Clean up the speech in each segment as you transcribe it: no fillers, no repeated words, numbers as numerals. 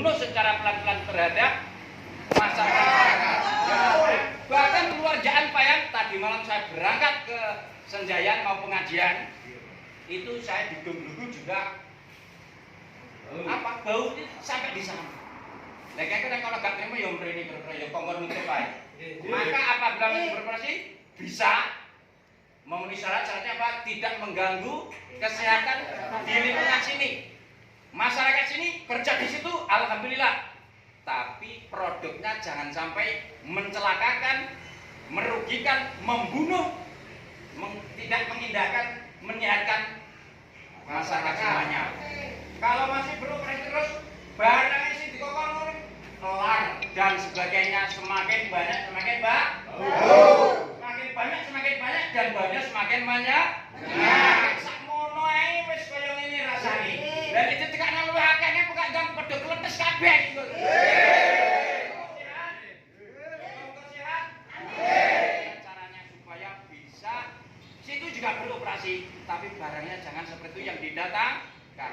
membunuh secara pelan-pelan terhadap masyarakat. Bahkan keluargaan Payang, tadi malam saya berangkat ke Senjayan mau pengajian, itu saya didung-dung juga bau itu sampai di sana. Nah, kira-kira kalau gak terima yang ini ya kongkon nutup aja. Maka apabila beroperasi bisa memenuhi syarat-syaratnya apa? Tidak mengganggu kesehatan di lingkungan sini. Masyarakat sini kerja di situ, alhamdulillah. Tapi produknya jangan sampai mencelakakan, merugikan, membunuh, tidak mengindahkan, menyehatkan masyarakat semuanya. Kalau masih beroperasi terus, barang isi dikokon kelar dan sebagainya, semakin banyak semakin semakin banyak dan banyak semakin banyak. Nah, sakmono ae wis kaya ngene rasane. Dan itu tekakno luwih akeh bukan jam padha kletes kabeh. Caranya supaya bisa situ juga beroperasi, tapi barangnya jangan seperti itu yang didatangkan,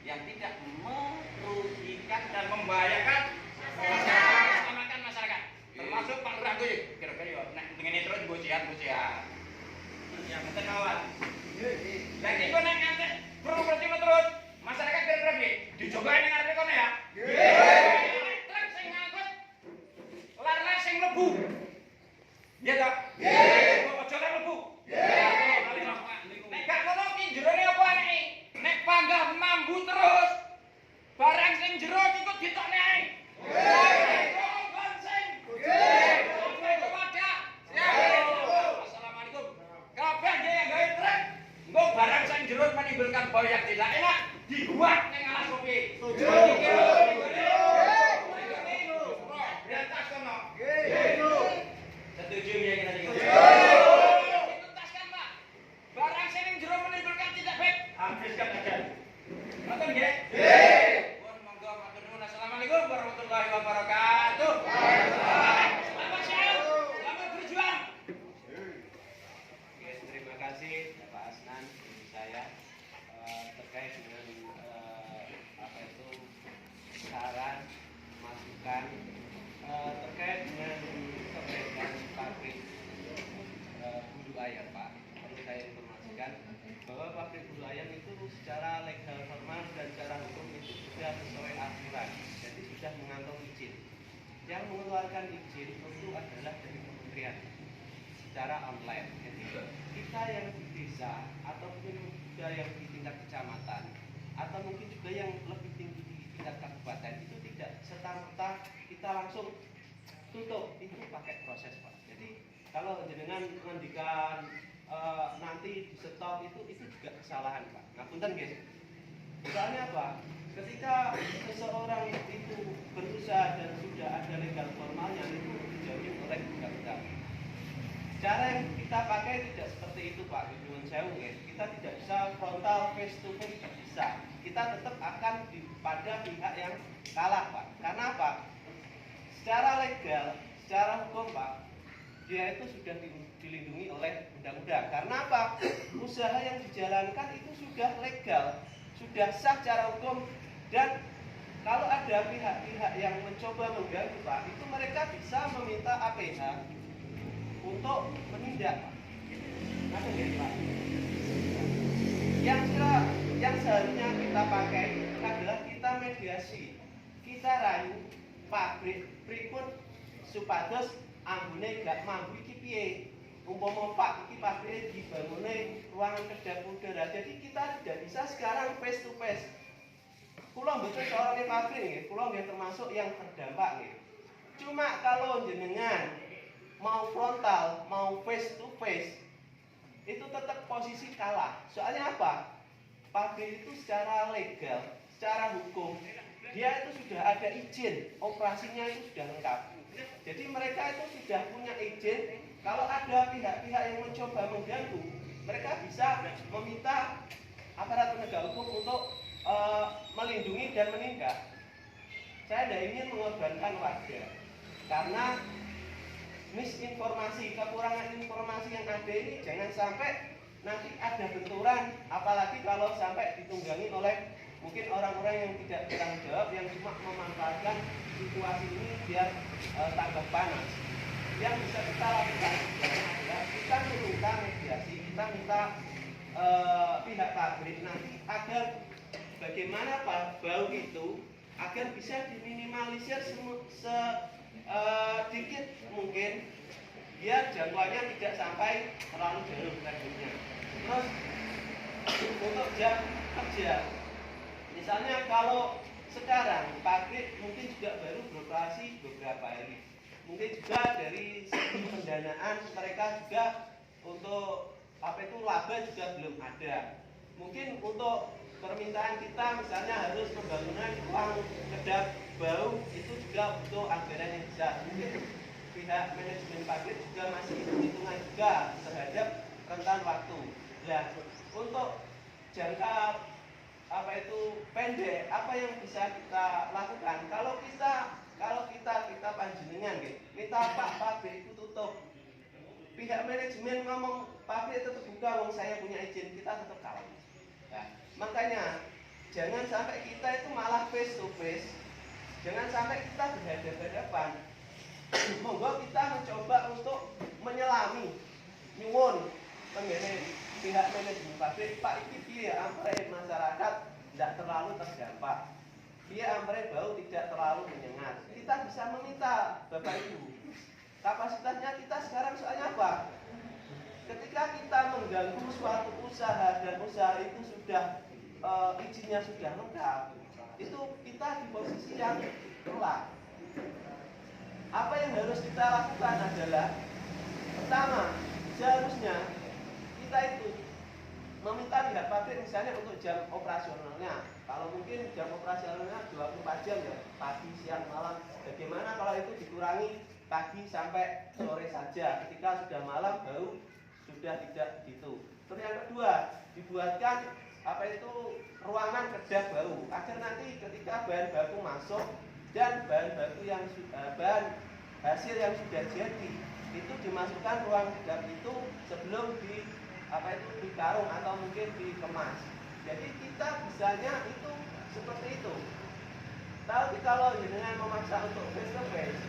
yang tidak merugikan dan membahayakan keselamatan masyarakat. Termasuk Pak Lurah gue, kira-kira ya, nek dengan terus bocian. Yang penting awal. Lagi kok nek ngantek beroperasi terus, masyarakat kira-kira dicobain ning arep kono ya. Truk sing ngangkut lar-lar sing mlebu. Iya ta? Ojo lar mlebu. Nek gak ngono ki jerone apa anake? Nek panggah mambu terus, barang sing jero ikut ditokne ae. Assalamualaikum. Kabeh nggih yang gawe truk, engko barang sing jero menimbulkan bau yang tidak enak dibuat ning alas kopi. Setuju. Berantas kono. Setuju ya kita iki. Tuntaskan, Pak. Barang sing jero menimbulkan tidak baik, habiskan aja. Nonton nggih? Nggih. Pun monggo matur nuwun. Assalamualaikum warahmatullahi wabarakatuh. Selamat siang. Selamat berjuang. Oke, terima kasih Bapak Asnan dari saya terkait dengan saran, masukan terkait dengan perbaikan pabrik bulu ayam, Pak. Perlu saya informasikan bahwa pabrik bulu ayam itu secara legal formal dan secara hukum itu sudah sesuai aturan, jadi sudah mengantongi izin. Yang mengeluarkan izin tentu adalah dari kementerian secara online. Jadi kita yang di desa ataupun juga yang di tingkat kecamatan atau mungkin juga yang lebih tinggi di tingkat kabupaten itu tidak serta-merta kita langsung tutup, itu pakai proses, Pak. Jadi kalau jenengan menghentikan nanti di stop itu juga kesalahan, Pak. Ngapunten guys. Soalnya apa? Ketika seseorang itu berusaha dan sudah ada legal formalnya itu dijamin oleh undang-undang. Cara yang kita pakai tidak seperti itu, Pak. Nyuwun sewu nggih. Kita tidak bisa frontal face to face, tidak bisa. Kita tetap akan pada pihak yang kalah, Pak. Karena apa? Secara legal, secara hukum, Pak, dia itu sudah dilindungi oleh undang-undang. Karena apa? Usaha yang dijalankan itu sudah legal, sudah sah secara hukum, dan kalau ada pihak-pihak yang mencoba mengganggu, Pak, itu mereka bisa meminta APH untuk menindak. Ada nggak, Pak? Yang seharusnya kita pakai adalah kita mediasi, kita rayu pabrik pripun supados ambune gak mambu iki piye. Umpama Pak iki pabrik dibangune ruangan kedap udara. Jadi kita tidak bisa sekarang face to face. Kula mboten seorang pabrik nggih, kula nggih termasuk yang terdampak nggih. Cuma kalau jenengan mau frontal, mau face to face, itu tetap posisi kalah. Soalnya apa? Pabrik itu secara legal, secara hukum, dia itu sudah ada izin, operasinya itu sudah lengkap. Jadi mereka itu sudah punya izin. Kalau ada pihak-pihak yang mencoba mengganggu, mereka bisa meminta aparat penegak hukum untuk melindungi dan menindak. Saya tidak ingin mengorbankan warga, karena misinformasi, kekurangan informasi yang ada ini jangan sampai nanti ada benturan, apalagi kalau sampai ditunggangi oleh mungkin orang-orang yang tidak bertanggung jawab yang cuma memanfaatkan situasi ini biar tambah panas. Yang bisa kita lakukan adalah kita minta mediasi, kita minta pihak pabrik nanti agar bagaimana Pak bau itu agar bisa diminimalisir sedikit mungkin biar jangkauannya tidak sampai terlalu jauh levelnya. Terus untuk jam kerja, misalnya kalau sekarang pabrik mungkin juga baru beroperasi beberapa hari, mungkin juga dari segi pendanaan mereka juga untuk laba juga belum ada. Mungkin untuk permintaan kita misalnya harus pembangunan ruang kedap bau itu juga butuh anggaran yang besar. Mungkin pihak manajemen pabrik juga masih hitung-hitungan juga terhadap rentan waktu. Nah, untuk jangka pendek, apa yang bisa kita lakukan? Kalau kita panjenengan minta Pak pabrik itu tutup. Pihak manajemen ngomong pabrik tetap buka, wong saya punya izin, kita tetap kalah. Nah, makanya jangan sampai kita itu malah face to face. Jangan sampai kita berhadapan-hadapan. Monggo kita mencoba untuk menyelami nyuwun mengenai pihak manajemen pabrik, Pak iki piye ampere masyarakat tidak terlalu terdampak. Piye ampere bau tidak terlalu menyengat. Kita bisa meminta Bapak Ibu. Kapasitasnya kita sekarang soalnya apa? Ketika kita mengganggu suatu usaha dan usaha itu sudah izinnya sudah lengkap, itu kita di posisi yang telak. Apa yang harus kita lakukan adalah pertama, seharusnya kita itu meminta pihak pabrik misalnya untuk jam operasionalnya. Kalau mungkin jam operasionalnya 24 jam ya, pagi, siang, malam. Bagaimana kalau itu dikurangi pagi sampai sore saja, ketika sudah malam bau sudah tidak gitu. Terus yang kedua, dibuatkan ruangan kedap bau agar nanti ketika bahan baku masuk dan bahan hasil yang sudah jadi itu dimasukkan ruang kedap itu sebelum dikarung atau mungkin dikemas. Jadi kita bisanya itu seperti itu. Tapi kalau dengan memaksa untuk face to face,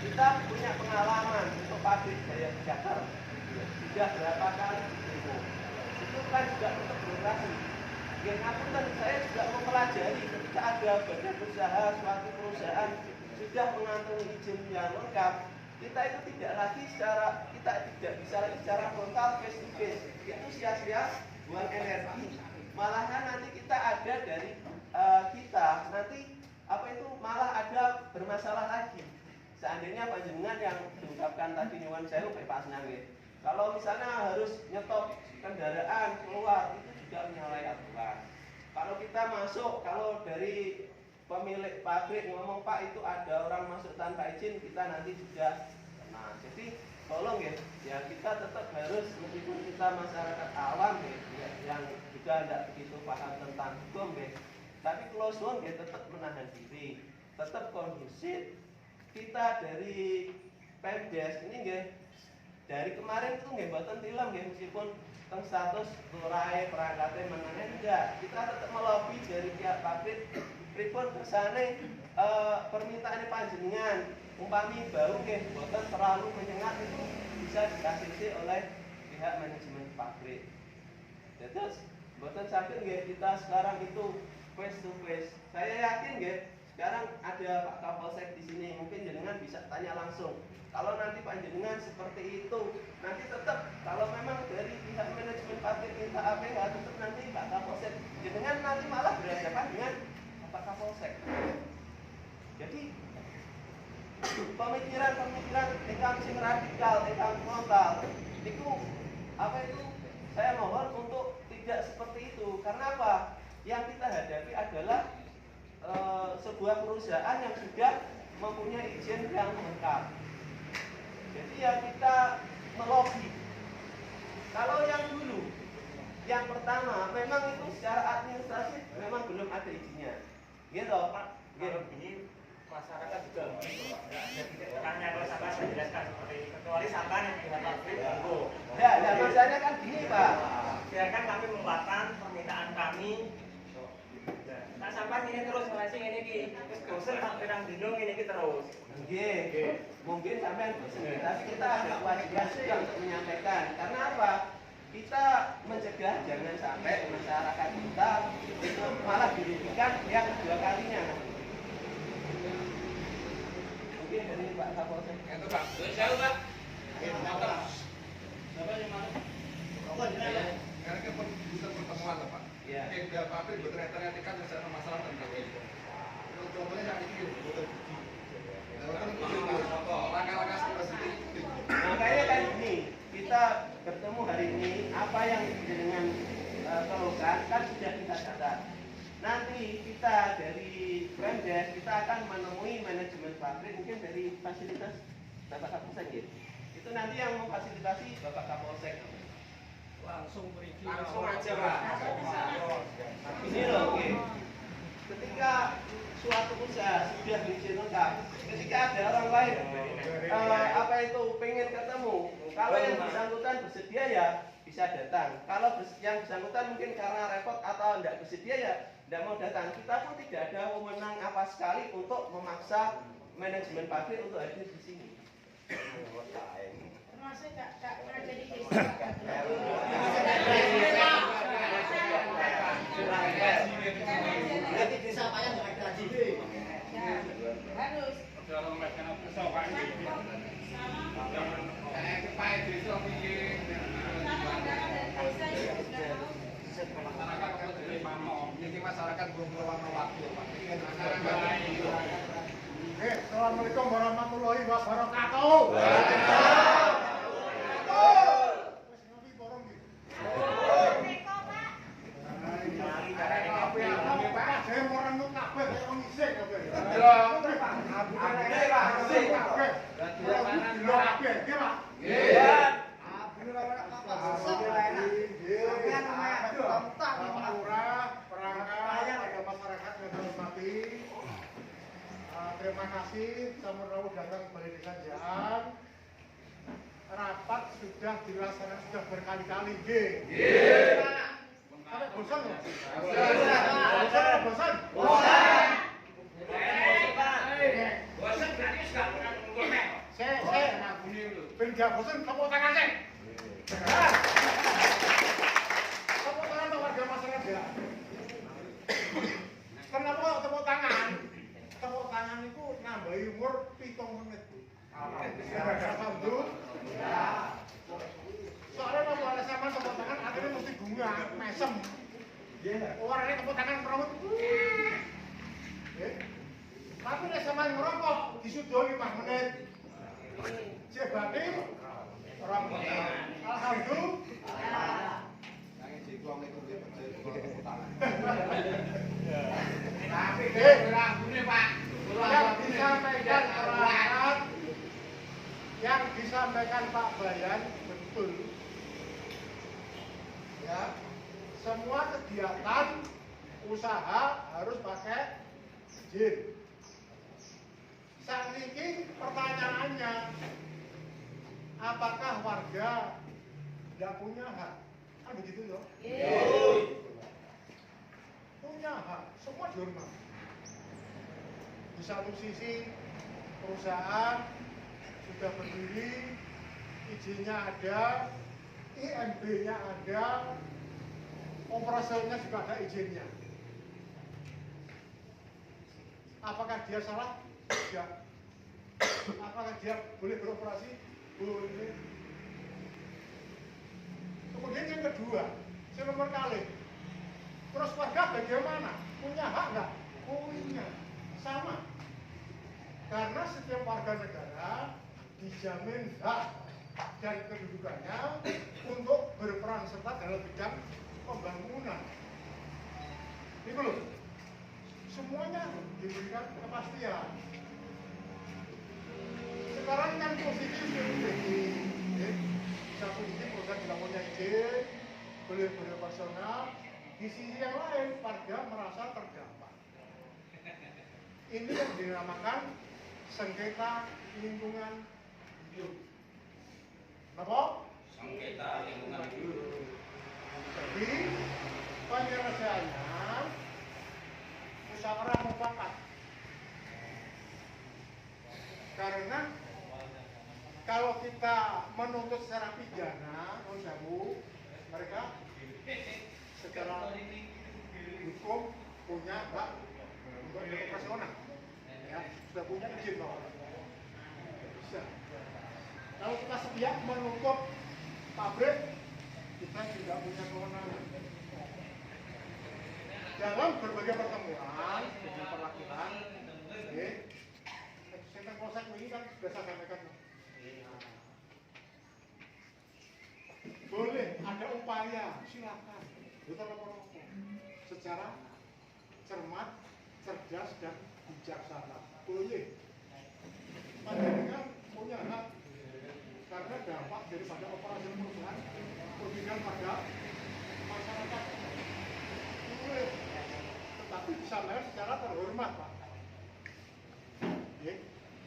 kita punya pengalaman untuk pabrik daya Jakarta sudah berapa kali itu kan juga tetap beroperasi. Yang ngapunten saya juga mempelajari ketika ada badan usaha suatu perusahaan sudah mengantongi izin yang lengkap, kita itu tidak bisa lagi secara frontal face to face. Itu sia-sia buang energi. Malahan nanti kita ada dari kita nanti malah ada bermasalah lagi. Seandainya panjenengan yang diungkapkan tadi nyuwun sewu Pak Senangge, kalau misalnya harus nyetop kendaraan keluar itu juga menyalahi aturan. Kalau kita masuk, kalau dari pemilik pabrik ngomong Pak itu ada orang masuk tanpa izin, kita nanti juga kena. Jadi tolong ya kita tetap harus, meskipun kita masyarakat awam yang juga tidak begitu paham tentang hukum tapi close one tetap menahan diri, tetap kondusif. Kita dari Pemdes ini dari kemarin itu mboten tilem meskipun teng status lurahe perangkate menengen enggak, kita tetap melobi dari pihak pabrik pripun kersane permintaan panjenengan umpami bau mboten terlalu menyengat itu bisa dikasih oleh pihak manajemen pabrik. Terus mboten saged kita sekarang itu face to face. Saya yakin sekarang ada Pak Kapolsek di sini, mungkin jenengan bisa tanya langsung. Kalau nanti panjenengan seperti itu, nanti tetap kalau memang dari pihak manajemen pabrik minta APH, tetap nanti Pak Kapolsek jenengan nanti malah berhadapan dengan Pak Kapolsek. Jadi pemikiran ingkang sing radikal, ingkang frontal itu saya mohon untuk tidak seperti itu. Karena apa? Yang kita hadapi adalah sebuah perusahaan yang sudah mempunyai izin yang lengkap. Jadi ya kita melobi. Kalau yang dulu, yang pertama memang itu secara administrasi memang belum ada izinnya. Gitu Pak. Ini masyarakat juga tanya kalau sampai saya jelaskan seperti itu, kecuali sampai yang tidak pabrik monggo. Ya, masalahnya kan gini Pak. Biarkan kami membuatkan permintaan kami tak sampai ini terus ngelasi ini ki. Terus bosen tak pirang dino ini ki terus. Mungkin sampai tapi kita ada kewajiban juga untuk menyampaikan. Karena apa? Kita mencegah jangan sampai masyarakat kita itu malah dirugikan yang kedua kalinya. Mungkin dari Pak Kapolsek. Itu Pak. Jauh Pak. Siapa yang mana? Karena kan bisa pertemuan Pak. Iya. Oke, pabrik berteriak-teriak kan ada masalah tentang itu. Contohnya yang itu betul. Langkah-langkah seperti itu. Makanya kan ini kita bertemu hari ini apa yang dengan keluhkan kan sudah kita catat. Nanti kita dari Pemdes kita akan menemui manajemen pabrik mungkin dari fasilitas Bapak Kapolsek ya. Itu nanti yang memfasilitasi Bapak Kapolsek. Langsung review. Langsung aja Pak. Ini loh, oke. Ketika suatu usaha sudah diizin lengkap, ketika ada orang lain apa itu pengen ketemu, kalau yang bersangkutan bersedia ya bisa datang. Kalau yang bersangkutan mungkin karena repot atau tidak bersedia ya tidak mau datang. Kita pun tidak ada wewenang apa sekali untuk memaksa manajemen pabrik untuk hadir di sini. Termasuk Kak pernah jadi desa. Berarti desa Payan nggak ada jadi. Harus. Masyarakat belum berwarna waktu Pak. Assalamualaikum warahmatullahi wabarakatuh. Terima kasih teman-teman datang kembali di Jaan. Rapat sudah dilaksanakan sudah berkali-kali. Sampai bosan ya? Bosan. Bosan berarti sudah pernah mengukur nek. Saya ben gak bosan tepuk tangan saya. Tepuk tangan untuk warga masyarakat ya. Kenapa kok tepuk tangan? Tepuk tangan itu nambahi umur 7 menit. Alhamdulillah. Soalnya kalau ada sama tepuk tangan akhirnya mesti bunga, mesem. Orangnya tepuk tangan perawat. Tapi nek sampean ngerokok disudoni 5 menit. Jebane orang alhamdulillah. Tapi rambune Pak. Yang disampaikan Pak Bayan betul. Ya, semua kegiatan usaha harus pakai izin. Saat ini pertanyaannya, apakah warga tidak punya hak? Kan begitu loh. Punya hak, semua dihormat. Di satu sisi perusahaan sudah berdiri, izinnya ada, IMB-nya ada, operasionalnya juga ada izinnya. Apakah dia salah? Tidak. Apakah dia boleh beroperasi? Boleh. Kemudian yang kedua, yang nomor kali, terus warga bagaimana? Punya hak nggak? Punya. Sama. Karena setiap warga negara dijamin hak dan kedudukannya untuk berperan serta dalam bidang pembangunan. Itu loh. Semuanya diberikan kepastian. Sekarang kan posisi seperti satu sisi perusahaan tidak punya izin, boleh beroperasional. Di sisi yang lain, warga merasa terdampak. Ini yang dinamakan sengketa lingkungan hidup. Apa? Sengketa lingkungan hidup. Jadi penyelesaiannya musyawarah mufakat. Karena kalau kita menuntut secara pidana, mereka secara hukum punya hak untuk operasional, ya sudah punya izin bahwa bisa. Kalau kita sepihak menutup pabrik, kita tidak punya kewenangan. Dalam berbagai pertemuan dengan perwakilan, Sekjen Polsek ini kan sudah saya sampaikan. Boleh ada upaya, silakan. Secara cermat, cerdas dan bijaksana. Boleh. Panjenengan punya hak karena dampak daripada operasi perusahaan merugikan pada masyarakat. Boleh. Tetapi disampaikan secara terhormat, Pak.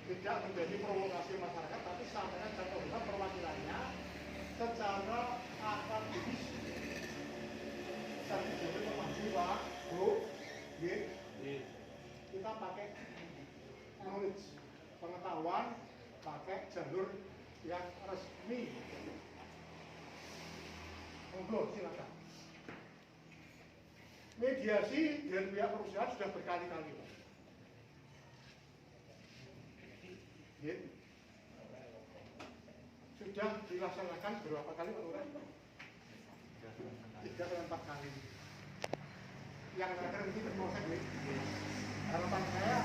Tidak menjadi provokasi masyarakat, tapi sampaikan secara terhormat perwakilannya secara akademis. Saya jadi pemaju, Pak, Bu, kita pakai knowledge, pengetahuan, pakai jalur yang resmi. Monggo, silakan. Mediasi dari pihak perusahaan sudah berkali-kali. Sudah dilaksanakan berapa kali, Pak Lurah? 3 atau 4 kali. Yang terakhir ini ke Polsek, harapan saya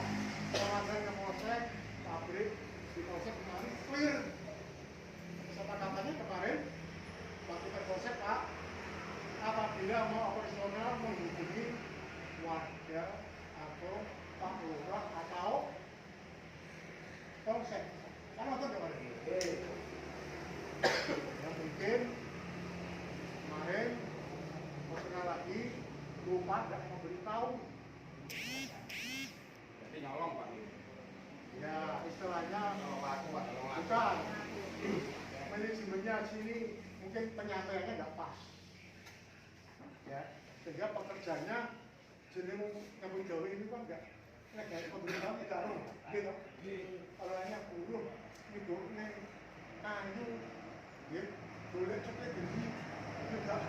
pengawasan ke Polsek, pabrik di Polsek kemarin clear. Kesepakatannya kemarin waktu ke Polsek, Pak, apabila mau operasional menghubungi warga atau Pak Lurah atau Polsek, kan waktu kemarin. Yang mungkin kemarin personal lagi lupa tidak memberitahu. Jadi nyolong, Pak. Ya istilahnya bukan manajemennya sini mungkin penyampaiannya nggak pas. Ya sehingga pekerjanya jenis nyambut gawe ini kan nggak dari pemerintah tidak tahu, gitu. Kalau hanya buruh itu nih kayu, boleh cepet gini, tidak.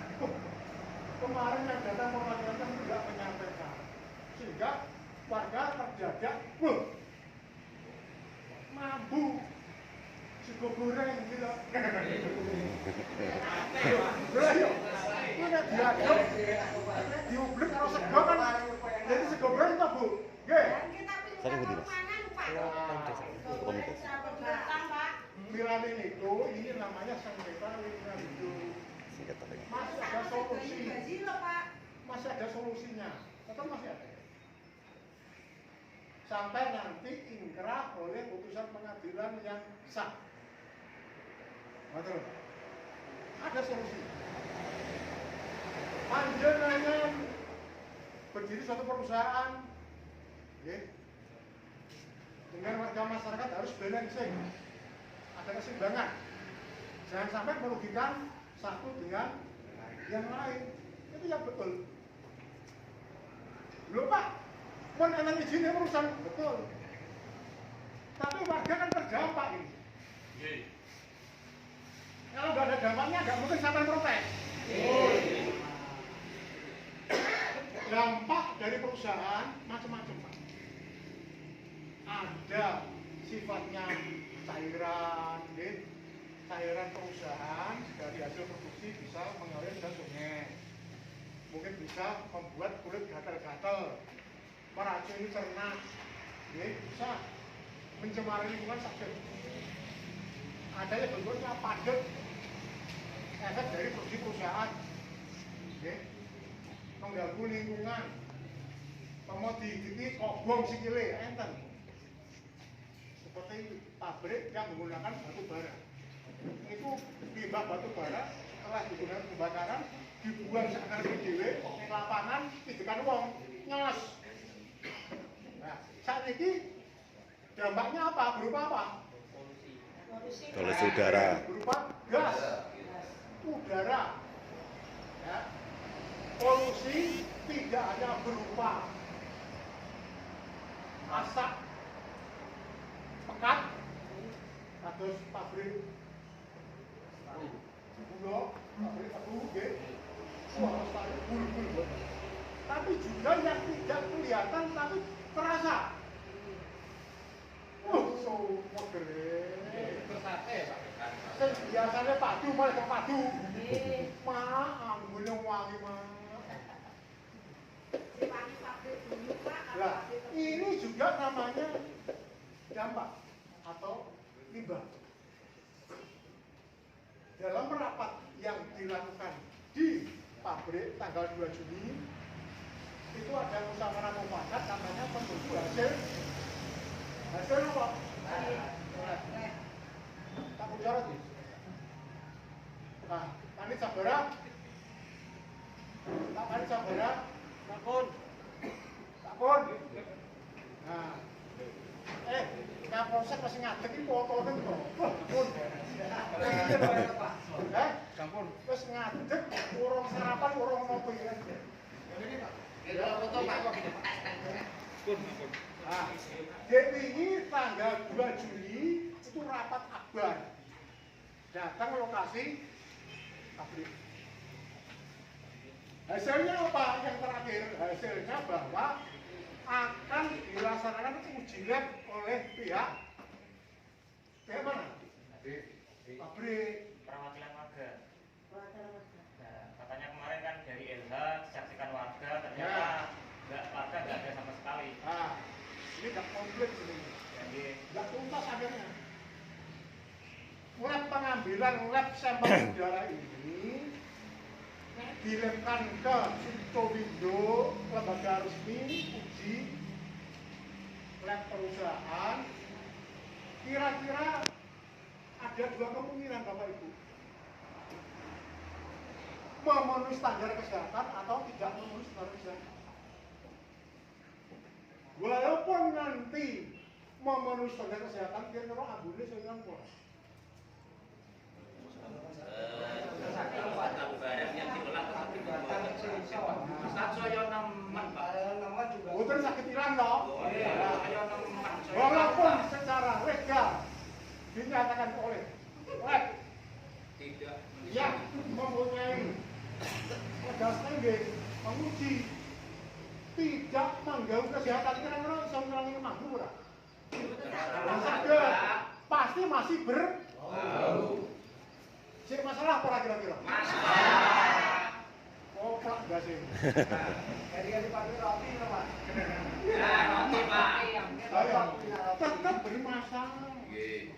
Kemarin yang datang perwakilan kan tidak menyampaikan, sehingga warga terjaga, mampu, sego goreng gitu. Ayo, itu nek diaduk, diublek karo sego kan, jadi sego goreng tak Bu? Nggih. Saya ngerti, Mas. Milane itu ini namanya sengketa lingkungan hidup. Masih ada solusi. Masih ada solusinya. Tetap masih ada. Sampai nanti ingkrah oleh putusan pengadilan yang sah. Betul. Ada solusi. Panjenengan berdiri suatu perusahaan, dengan warga masyarakat harus balancing, ada keseimbangan. Jangan sampai merugikan satu dengan yang lain. Itu yang betul. Loh Pak, mau enak izinnya urusan betul. Tapi warga kan terdampak ini. Kalau nggak ada dampaknya, nggak mungkin sampai protes. Dampak dari perusahaan macam-macam, Pak. Ada sifatnya cairan, cairan perusahaan dari hasil produksi bisa mengalir ke sungai. Mungkin bisa membuat kulit gatal-gatal, meracuni ternak, bisa mencemari lingkungan saja. Ada yang bentuknya padat, efek dari produksi perusahaan, mengganggu lingkungan, komoditi kobong sikile, enten. Seperti pabrik yang menggunakan batu bara. Itu limbah batu bara setelah digunakan pembakaran dibuang sekarang di dewe, di lapangan, pijekan wong, nyos. Nah, saat ini dampaknya apa? Berupa apa? Polusi udara. Berupa gas, udara. Ya. Polusi tidak hanya berupa masak pekat kados pabrik gula, pabrik tebu nggih. Suara saya bul-bul. Tapi juga yang tidak kelihatan tapi terasa. So modern. Sate Pak. Sing biasanya padu malah kok padu. Ambune wangi mah. Nah, ini juga namanya dampak atau limbah. Dalam rapat yang dilakukan di pabrik tanggal 2 Juni itu ada musyawarah mufakat namanya menunggu hasil apa? Tak bicara sih. Nah, tani sabara. Tak tani sabara. Takun. Nah. Kapolsek masih ngadeg iki fotone kok. Pun. Sampun. Wis ngadeg urung sarapan urung ngopi kan. Ini Pak. Ya foto Pak kok gini Pak. Pun. Nah, ini tanggal 2 Juli itu rapat akbar. Datang lokasi pabrik. Hasilnya apa? Yang terakhir hasilnya bahwa akan dilaksanakan uji lab oleh pihak mana? Pabrik. Perwakilan warga. Nah, katanya kemarin kan dari LH disaksikan warga, ternyata warga nggak ada sama sekali. Nah, ini nggak komplit sebenarnya. Jadi Nggak tuntas akhirnya. Lab pengambilan lab sampel udara ini dilempkan ke Sutowindo, lembaga resmi uji lab perusahaan. Kira-kira ada dua kemungkinan Bapak Ibu, memenuhi standar kesehatan atau tidak memenuhi standar kesehatan. Walaupun nanti memenuhi standar kesehatan, kira-kira ambune saya ngomong. Bukan sakit ilang loh. Walaupun secara legal dinyatakan oleh lab Tidak. yang mempunyai legal standing menguji tidak mengganggu kesehatan, kira-kira bisa mengurangi mampu ora? Pasti masih berbau. Sik masalah apa kira-kira? Masalah. Oh, Pak enggak sih. Jadi dipakai roti lho, Pak. Roti Pak. Tetap bermasalah. Nggih.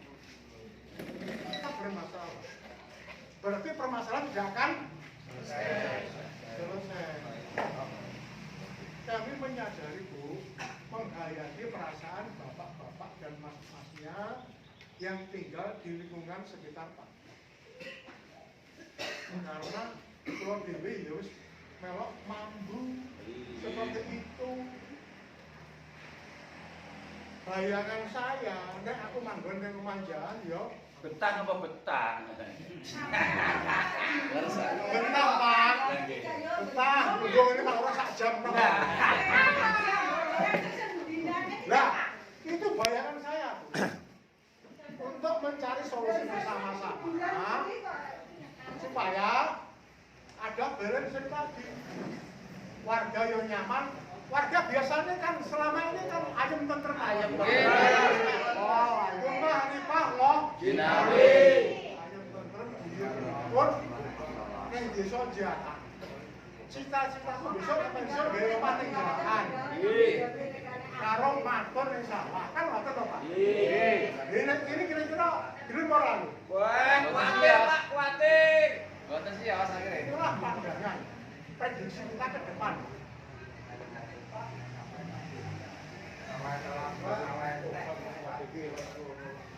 Tetap bermasalah. Berarti permasalahan tidak akan selesai. Kami menyadari Bu, menghayati perasaan bapak-bapak dan mas-masnya yang tinggal di lingkungan sekitar Pak. Karena kalau dewi ya wis melok mambu seperti itu. Bayangan saya, nek aku manggon ning Kemanjaan ya Betah apa betah? betah Pak. Betah, tunggu ini Pak ora sak jam tok. Lah, itu bayangan saya Bu. Untuk mencari solusi bersama-sama supaya ada balancing tadi. Warga yang nyaman, warga biasanya kan selama ini kan ayam tentrem. Ayam Oh, rumah nipah loh. Jinawi. Ayam tentrem pun ning desa Jatan. Cita-citaku besok pensiun gawe pating jalan. Nggih. Karo matur ning sawah. Kan ngoten to, Pak? Nggih. Ini kira-kira gelem ora lho. Wah, kuatir Pak, kuatir. Boten sih awas akhirnya. Itulah pandangan prediksi kita ke depan.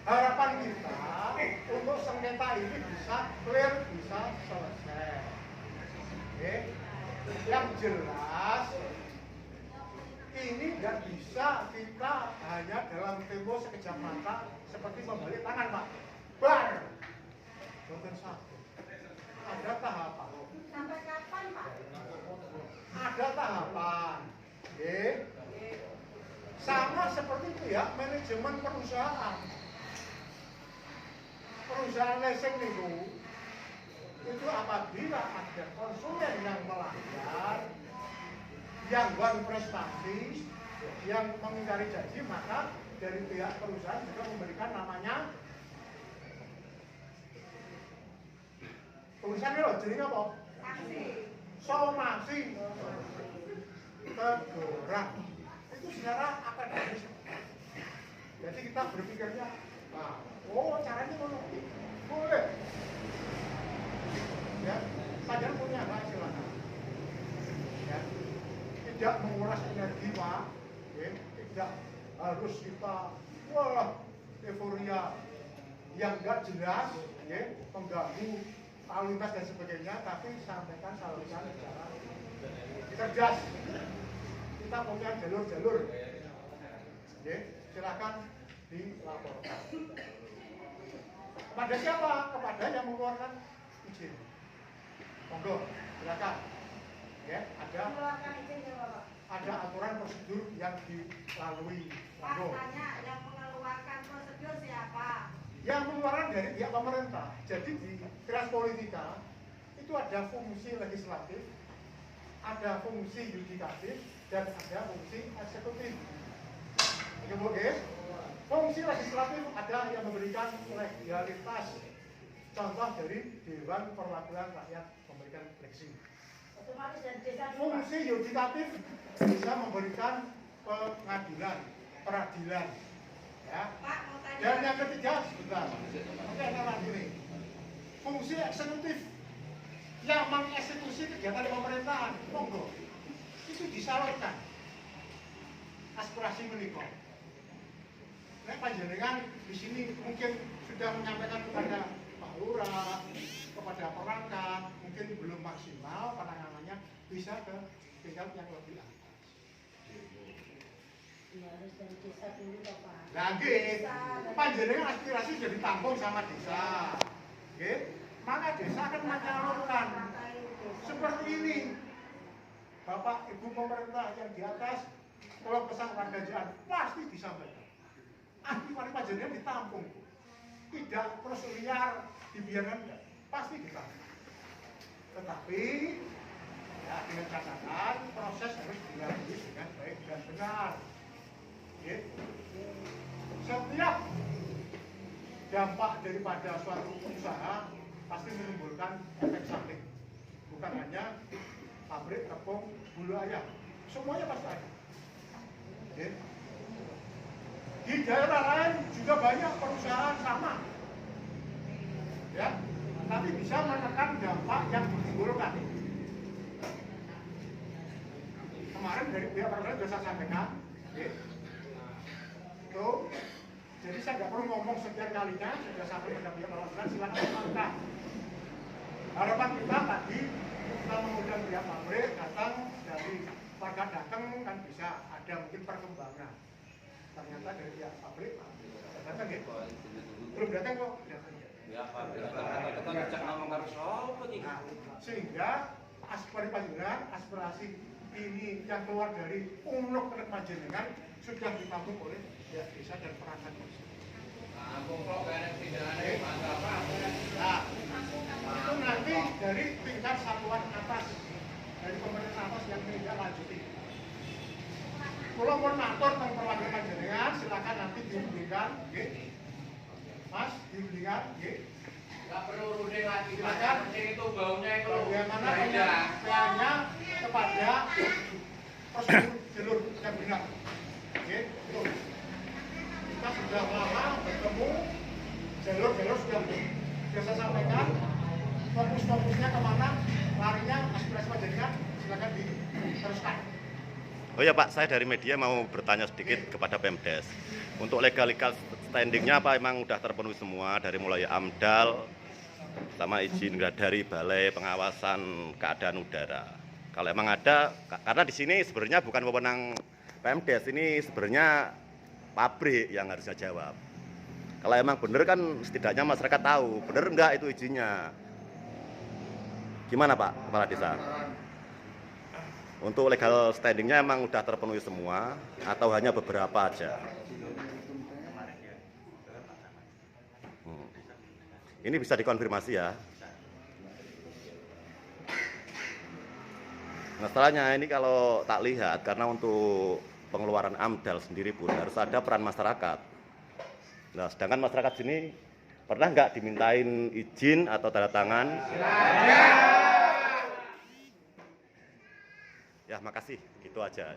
Harapan kita untuk sengketa ini bisa clear, bisa selesai. Oke. Yang jelas ini nggak bisa kita hanya dalam tempo sekejap mata seperti membalik tangan Pak. Bar. Boten satu. Ada tahapan. Sampai kapan, Pak? Ada tahapan. Oke. Sama seperti pihak manajemen perusahaan. Perusahaan leasing itu apabila ada konsumen yang melanggar, yang buang prestasi, yang mengingkari janji, maka dari pihak perusahaan juga memberikan namanya tulisannya loh, jadi apa? Somasi teguran. Itu secara akademis. Jadi kita berpikirnya, nah, oh caranya boleh. Ya, padahal punya hak silakan. Ya, tidak menguras energi Pak, ya, tidak harus kita wah euforia yang enggak jelas, ya, mengganggu lalu lintas dan sebagainya, tapi sampaikan salurkan secara cerdas. Kita punya jalur-jalur, ya, silakan dilaporkan. Kepada siapa? Kepada yang mengeluarkan izin. Monggo, silakan. Ya, ada aturan prosedur yang dilalui. Monggo. Tanya yang mengeluarkan prosedur siapa? Yang mengeluarkan dari pihak pemerintah. Jadi di Transpolitika itu ada fungsi legislatif, ada fungsi yudikatif, dan ada fungsi eksekutif. Oke, fungsi legislatif ada yang memberikan legalitas. Contoh dari Dewan Perwakilan Rakyat memberikan fleksi. Fungsi yudikatif bisa memberikan pengadilan, peradilan. Ya. Dan yang ketiga, sebentar. Oke, lagi nih. Fungsi eksekutif yang mengeksekusi kegiatan pemerintahan, monggo. Itu disalurkan aspirasi menikah. Nah, panjenengan di sini mungkin sudah menyampaikan kepada Pak Lurah, kepada perangkat, mungkin belum maksimal penanganannya, bisa ke tingkat yang lebih atas. Harus dari desa dulu Pak. Lagi, panjenengan aspirasi sudah ditampung sama desa. Oke, maka desa akan menyalurkan seperti ini. Bapak Ibu pemerintah yang di atas, kalau pesan warga jalan pasti disampaikan. Aspirasi panjenengan ditampung, tidak terus liar dibiarkan, pasti ditampung. Tetapi ya dengan catatan proses harus dilalui dengan baik dan benar. Setiap dampak daripada suatu usaha pasti menimbulkan efek samping. Bukan hanya pabrik tepung bulu ayam, semuanya pasti ada. Di daerah lain juga banyak perusahaan sama, ya, tapi bisa menekan dampak yang ditimbulkan. Kemarin dari pihak pemerintah sudah saya sampaikan, tuh, jadi saya nggak perlu ngomong sekian kalinya, sudah sampai pada pihak pemerintah, silakan mengangkat. Harapan kita tadi kita mengundang pihak pabrik datang, dari warga datang kan bisa ada mungkin perkembangan. Ternyata dari pihak pabrik datang gitu, belum datang kok. Nah, sehingga aspirasi ini yang keluar dari unuk panjenengan sudah ditampung oleh pihak desa dan perangkat desa. Nah, itu nanti dari tingkat satuan atas, dari pemerintah atas yang tidak lanjuti. Kalau mau matur tentang perwakilan panjenengan, silakan nanti dihubungkan, Mas, dihubungkan, Nggak perlu runding lagi, silakan. itu baunya itu Bagaimana penyampaiannya kepada prosedur jalur yang benar. Gitu. Kita sudah lama bertemu, jalur-jalur sudah saya sampaikan, fokus-fokusnya kemana, larinya aspirasi panjenengan, silakan diteruskan. Oh ya Pak, saya dari media mau bertanya sedikit kepada Pemdes. Untuk legal standingnya apa emang udah terpenuhi semua dari mulai AMDAL sama izin dari Balai Pengawasan Keadaan Udara. Kalau emang ada, karena di sini sebenarnya bukan wewenang Pemdes, ini sebenarnya pabrik yang harusnya jawab. Kalau emang bener kan setidaknya masyarakat tahu bener enggak itu izinnya. Gimana Pak Kepala Desa? Untuk legal standingnya emang udah terpenuhi semua atau hanya beberapa aja? Ini bisa dikonfirmasi ya. Masalahnya ini kalau tak lihat, karena untuk pengeluaran AMDAL sendiri pun harus ada peran masyarakat. Nah, sedangkan masyarakat sini pernah nggak dimintain izin atau tanda tangan? Ya, makasih. Gitu aja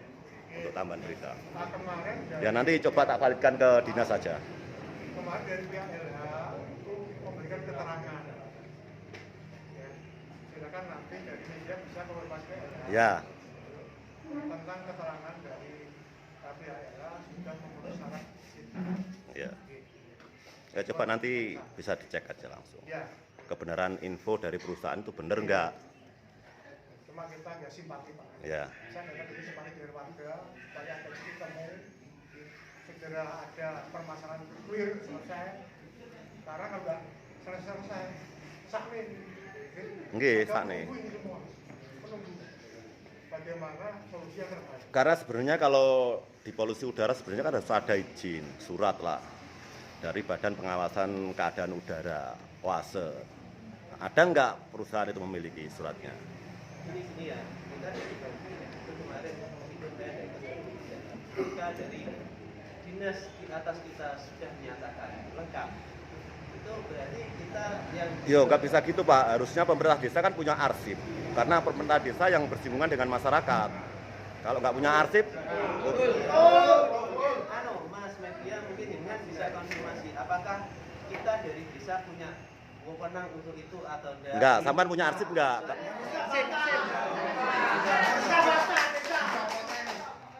untuk tambahan berita. Nah, kemarin dari, Ya, nanti coba tak validkan ke dinas saja. kemarin dari pihak LH itu memberikan keterangan. Ya, silakan nanti dari media bisa konfirmasi ke LH. Ya, Tentang keterangan dari pihak LH sudah memenuhi syarat izin. ya. Ya, coba nanti bisa dicek aja langsung. Ya, Kebenaran info dari perusahaan itu benar nggak? cuma kita nggak simpati Pak. Ya, Saya nggak ada simpati dari warga supaya ada titik temu, segera ada permasalahan clear selesai. Karena kalau nggak selesai, sakne. Nggih, Kita sakne. menunggu ini semua, menunggu bagaimana solusi yang terbaik. karena sebenarnya kalau di polusi udara sebenarnya kan harus ada izin, surat lah dari Badan Pengawasan Keadaan Udara, OASE. Ada nggak perusahaan itu memiliki suratnya? Ini ya, kita dari itu kemarin itu saya ketika dari dinas di atas kita sudah menyatakan lengkap, itu berarti kita yang Yo, nggak bisa gitu Pak. Harusnya pemerintah desa kan punya arsip. Karena pemerintah desa yang bersinggungan dengan masyarakat. Kalau nggak punya arsip, anu Mas media mungkin dengan bisa konfirmasi apakah kita dari desa punya wewenang untuk itu atau enggak? nggak. Sampean punya arsip nggak?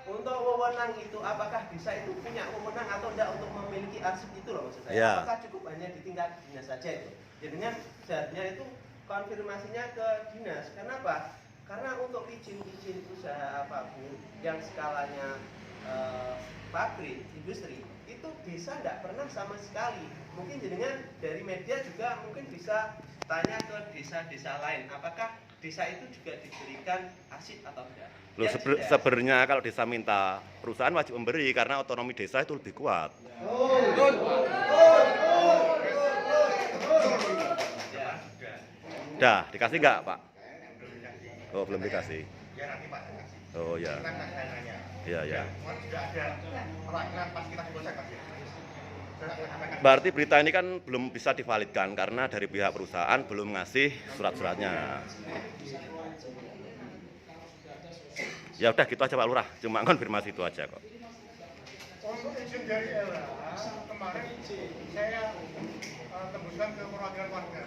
Untuk wewenang itu apakah bisa itu punya wewenang atau enggak untuk memiliki arsip itu loh maksud saya. Ya. Apakah cukup hanya di tingkat dinas saja itu? Jadinya seharusnya itu konfirmasinya ke dinas. Kenapa? Karena untuk izin-izin usaha apapun yang skalanya pabrik, industri itu bisa nggak pernah sama sekali. Mungkin jadinya dari media juga mungkin bisa tanya ke desa-desa lain. Apakah desa itu juga diberikan arsip atau tidak? Loh, Ya, tidak. sebenarnya kalau desa minta, perusahaan wajib memberi karena otonomi desa itu lebih kuat. Ya. Dah, dikasih nggak Pak? Oh, belum dikasih. Ya nanti Pak kasih. Oh ya, Kita nggak nanya. ya ya. Cuma juga ada perwakilan pas kita digosek Mas ya. Berarti berita ini kan belum bisa divalidkan karena dari pihak perusahaan belum ngasih surat-suratnya. Ya udah gitu aja Pak Lurah, cuma konfirmasi itu aja kok. Untuk izin dari LH kemarin saya tembuskan ke perwakilan warga.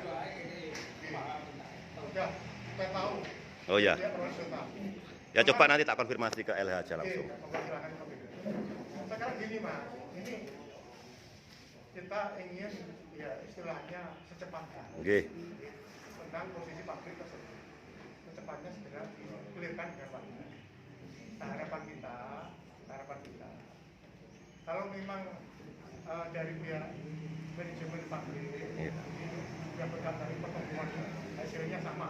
Udah, saya tahu. Oh ya, Dia profesional. ya coba nanti tak konfirmasi ke LH aja langsung. Silakan KPU. Sekarang gini Mas, ini kita ingin ya istilahnya secepatnya Oke, tentang posisi pabrik tersebut. Secepatnya segera dikelirkan dengan Pak. Nah, harapan kita, kalau memang dari pihak manajemen pabrik yang berkaitan dari pertemuan hasilnya sama,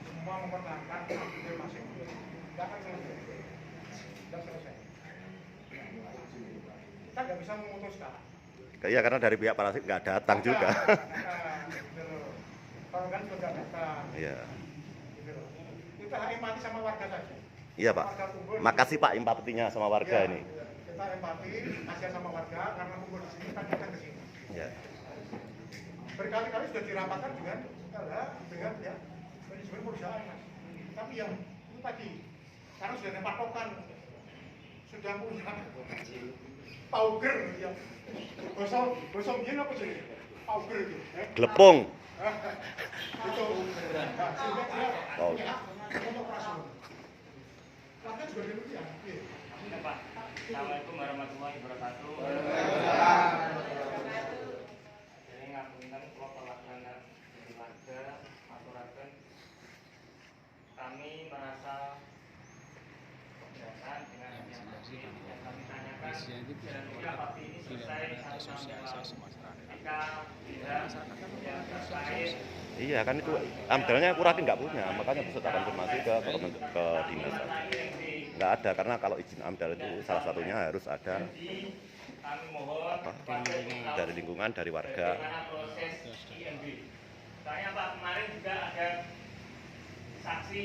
semua mempertahankan hasil masing-masing, nggak akan selesai, nggak selesai. Kita nggak bisa memutuskan. iya karena dari pihak parasit nggak datang juga. Kalau kan juga nggak datang. Iya, Gitu loh. Kita empati sama warga saja. iya Pak. Warga kumpul. Makasih Pak empatinya sama warga Iya, ini. Kita empati, kasihan sama warga karena kumpul di sini kan datang ke sini. Ya, Berkali-kali sudah dirapatkan dengan dengan ya manajemen perusahaan Mas. Tapi yang itu tadi karena sudah ada patokan, sudah punya pauger yang bosok biyen apa sih? Pauger itu. gelepung. Itu. Nah, sehingga dia Oh. punya hak untuk operasional. Warga juga demikian. Iya. Ya, Pak. Assalamualaikum warahmatullahi wabarakatuh. Jadi ngapunten kula perwakilan dari warga aturaken kami merasa keberatan dengan yang kami tanyakan dan juga pasti ini selesai selesai 1 6 jika tidak yang terkait Iya kan itu amdalnya Kurati nggak punya, makanya peserta konfirmasi ke dinas. Nggak ada karena kalau izin amdal itu salah satunya harus ada kami mohon dari lingkungan, dari warga. bagaimana proses IMB. Soalnya Pak kemarin juga ada saksi